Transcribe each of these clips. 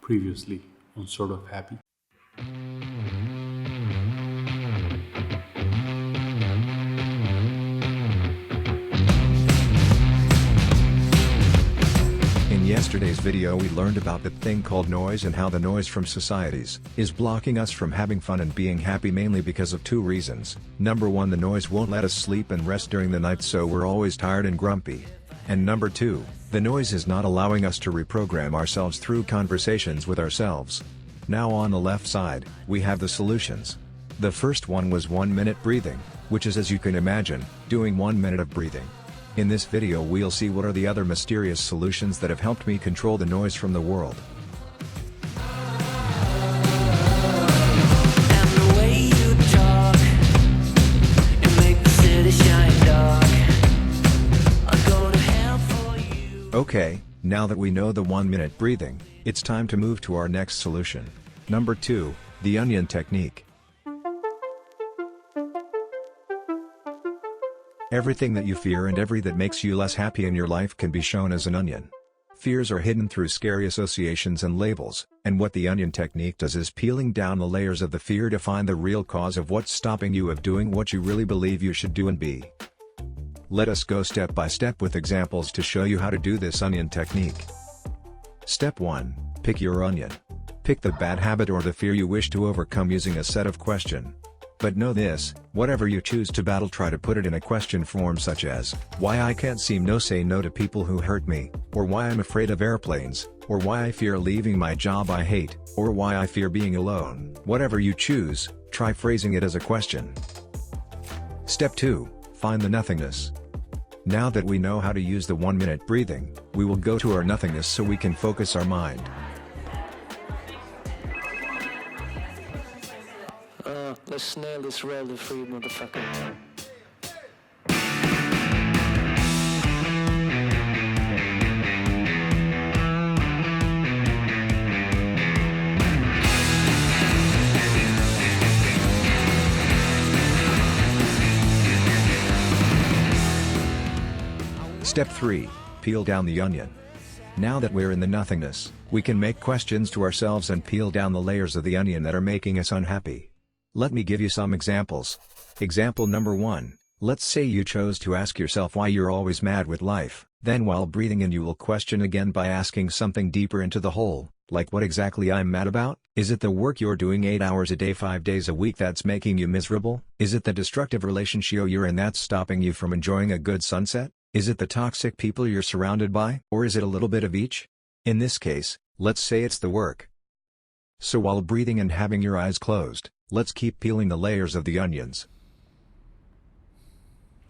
previously on Sort of Happy. In yesterday's video we learned about the thing called noise and how the noise from societies is blocking us from having fun and being happy mainly because of two reasons. Number one, the noise won't let us sleep and rest during the night, so we're always tired and grumpy. And number two, the noise is not allowing us to reprogram ourselves through conversations with ourselves. Now on the left side, we have the solutions. The first one was 1-minute breathing, which is, as you can imagine, doing 1 minute of breathing. In this video we'll see what are the other mysterious solutions that have helped me control the noise from the world. Okay, now that we know the 1-minute breathing, it's time to move to our next solution. Number 2, the onion technique. Everything that you fear and every that makes you less happy in your life can be shown as an onion. Fears are hidden through scary associations and labels, and what the onion technique does is peeling down the layers of the fear to find the real cause of what's stopping you of doing what you really believe you should do and be. Let us go step by step with examples to show you how to do this onion technique. Step 1. Pick your onion. Pick the bad habit or the fear you wish to overcome using a set of questions. But know this, whatever you choose to battle, try to put it in a question form such as, why I can't seem no say no to people who hurt me, or why I'm afraid of airplanes, or why I fear leaving my job I hate, or why I fear being alone. Whatever you choose, try phrasing it as a question. Step 2. Find the nothingness. Now that we know how to use the 1-minute breathing, we will go to our nothingness so we can focus our mind. Let's nail this royalty free motherfucker. Step 3. Peel down the onion. Now that we're in the nothingness, we can make questions to ourselves and peel down the layers of the onion that are making us unhappy. Let me give you some examples. Example number 1. Let's say you chose to ask yourself why you're always mad with life. Then while breathing in you will question again by asking something deeper into the hole, like what exactly I'm mad about? Is it the work you're doing 8 hours a day 5 days a week that's making you miserable? Is it the destructive relationship you're in that's stopping you from enjoying a good sunset? Is it the toxic people you're surrounded by? Or is it a little bit of each? In this case, let's say it's the work. So while breathing and having your eyes closed, let's keep peeling the layers of the onions.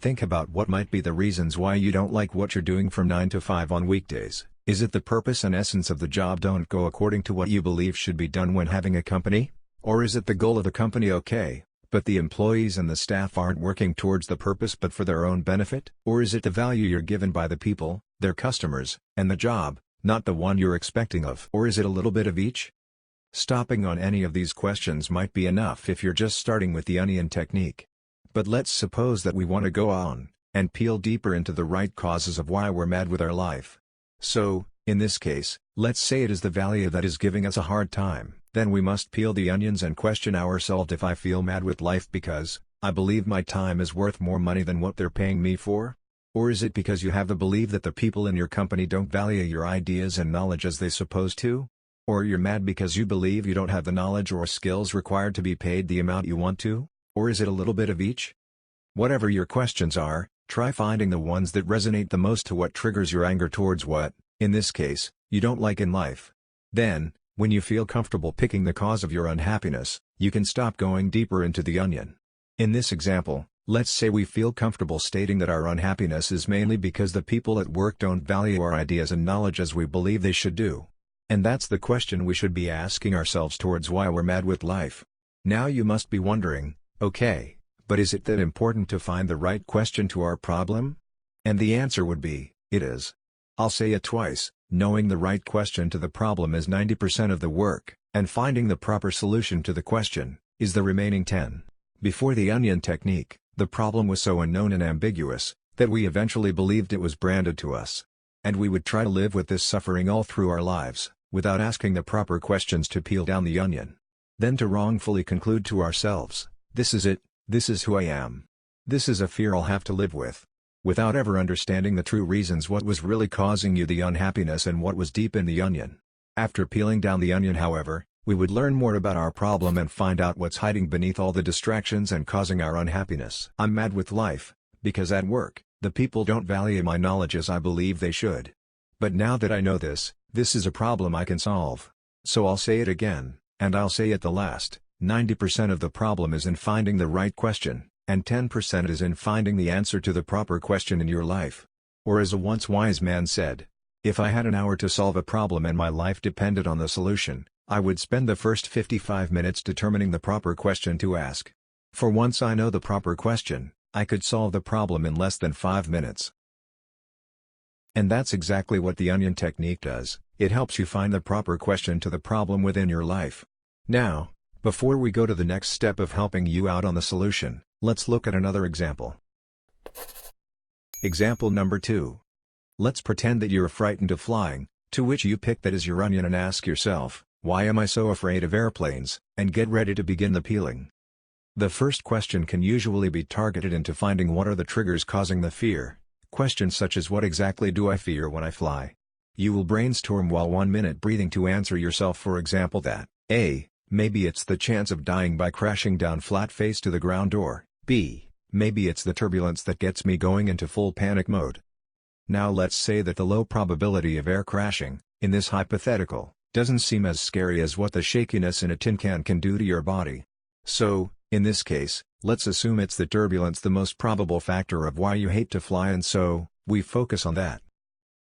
Think about what might be the reasons why you don't like what you're doing from 9 to 5 on weekdays. Is it the purpose and essence of the job don't go according to what you believe should be done when having a company? Or is it the goal of the company okay, but the employees and the staff aren't working towards the purpose but for their own benefit? Or is it the value you're given by the people, their customers, and the job, not the one you're expecting of? Or is it a little bit of each? Stopping on any of these questions might be enough if you're just starting with the onion technique. But let's suppose that we want to go on, and peel deeper into the right causes of why we're mad with our life. So, in this case, let's say it is the value that is giving us a hard time. Then we must peel the onions and question ourselves, if I feel mad with life because I believe my time is worth more money than what they're paying me for? Or is it because you have the belief that the people in your company don't value your ideas and knowledge as they supposed to? Or you're mad because you believe you don't have the knowledge or skills required to be paid the amount you want to? Or is it a little bit of each? Whatever your questions are, try finding the ones that resonate the most to what triggers your anger towards what, in this case, you don't like in life. Then, when you feel comfortable picking the cause of your unhappiness, you can stop going deeper into the onion. In this example, let's say we feel comfortable stating that our unhappiness is mainly because the people at work don't value our ideas and knowledge as we believe they should do. And that's the question we should be asking ourselves towards why we're mad with life. Now you must be wondering, okay, but is it that important to find the right question to our problem? And the answer would be, it is. I'll say it twice, knowing the right question to the problem is 90% of the work, and finding the proper solution to the question is the remaining 10. Before the onion technique, the problem was so unknown and ambiguous that we eventually believed it was branded to us. And we would try to live with this suffering all through our lives. without asking the proper questions to peel down the onion. Then to wrongfully conclude to ourselves, this is it, this is who I am. This is a fear I'll have to live with. Without ever understanding the true reasons what was really causing you the unhappiness and what was deep in the onion. After peeling down the onion, however, we would learn more about our problem and find out what's hiding beneath all the distractions and causing our unhappiness. I'm mad with life, because at work, the people don't value my knowledge as I believe they should. But now that I know this is a problem I can solve. So I'll say it again, and I'll say it the last. 90% of the problem is in finding the right question, and 10% is in finding the answer to the proper question in your life. Or as a once wise man said, if I had an hour to solve a problem and my life depended on the solution, I would spend the first 55 minutes determining the proper question to ask. For once I know the proper question, I could solve the problem in less than 5 minutes. And that's exactly what the onion technique does. It helps you find the proper question to the problem within your life. Now, before we go to the next step of helping you out on the solution, let's look at another example. Example number 2. Let's pretend that you're frightened of flying, to which you pick that as your onion and ask yourself, why am I so afraid of airplanes, and get ready to begin the peeling. The first question can usually be targeted into finding what are the triggers causing the fear. Questions such as what exactly do I fear when I fly? You will brainstorm while 1 minute breathing to answer yourself, for example, that A. Maybe it's the chance of dying by crashing down flat face to the ground, or B. Maybe it's the turbulence that gets me going into full panic mode. Now let's say that the low probability of air crashing, in this hypothetical, doesn't seem as scary as what the shakiness in a tin can do to your body. So, in this case, let's assume it's the turbulence the most probable factor of why you hate to fly, and so, we focus on that.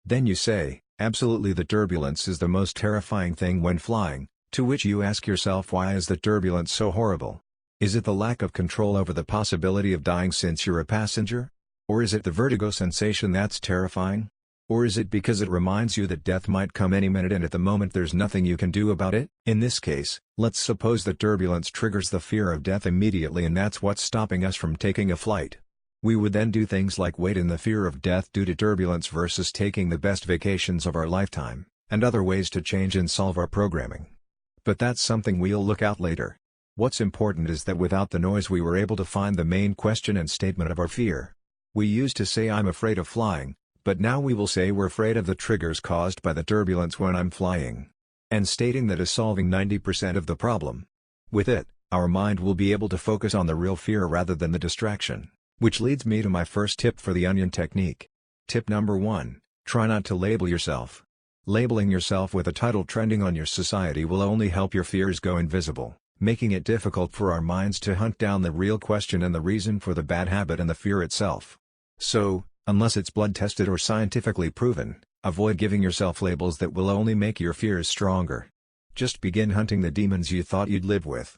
Then you say, absolutely, the turbulence is the most terrifying thing when flying, to which you ask yourself, why is the turbulence so horrible? Is it the lack of control over the possibility of dying since you're a passenger? Or is it the vertigo sensation that's terrifying? Or is it because it reminds you that death might come any minute and at the moment there's nothing you can do about it? In this case, let's suppose that turbulence triggers the fear of death immediately, and that's what's stopping us from taking a flight. We would then do things like wait in the fear of death due to turbulence versus taking the best vacations of our lifetime, and other ways to change and solve our programming. But that's something we'll look at later. What's important is that without the noise we were able to find the main question and statement of our fear. We used to say I'm afraid of flying, but now we will say we're afraid of the triggers caused by the turbulence when I'm flying. And stating that is solving 90% of the problem. With it, our mind will be able to focus on the real fear rather than the distraction. Which leads me to my first tip for the onion technique. Tip number 1, try not to label yourself. Labeling yourself with a title trending on your society will only help your fears go invisible, making it difficult for our minds to hunt down the real question and the reason for the bad habit and the fear itself. So, unless it's blood-tested or scientifically proven, avoid giving yourself labels that will only make your fears stronger. Just begin hunting the demons you thought you'd live with.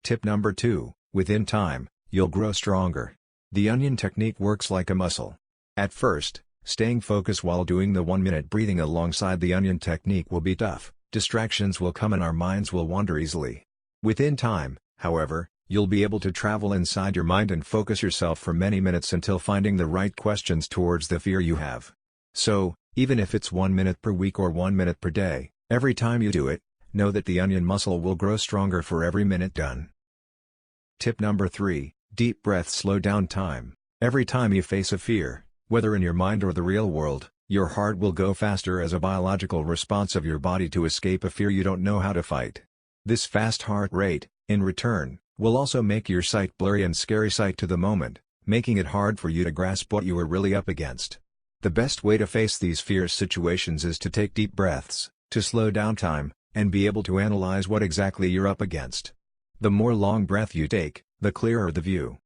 Tip number 2, within time, you'll grow stronger. The onion technique works like a muscle. At first, staying focused while doing the 1 minute breathing alongside the onion technique will be tough. Distractions will come and our minds will wander easily. Within time, however, you'll be able to travel inside your mind and focus yourself for many minutes until finding the right questions towards the fear you have. So, even if it's 1 minute per week or 1 minute per day, every time you do it, know that the onion muscle will grow stronger for every minute done. Tip number 3, deep breath, slow down time. Every time you face a fear, whether in your mind or the real world, your heart will go faster as a biological response of your body to escape a fear you don't know how to fight. This fast heart rate, in return, will also make your sight blurry and scary sight to the moment, making it hard for you to grasp what you are really up against. The best way to face these fear situations is to take deep breaths, to slow down time, and be able to analyze what exactly you're up against. The more long breath you take, the clearer the view.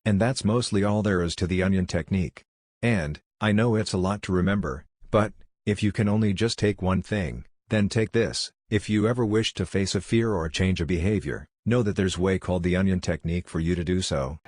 And that's mostly all there is to the onion technique. And, I know it's a lot to remember, but, if you can only just take one thing, then take this. If you ever wish to face a fear or change a behavior, know that there's a way called the onion technique for you to do so.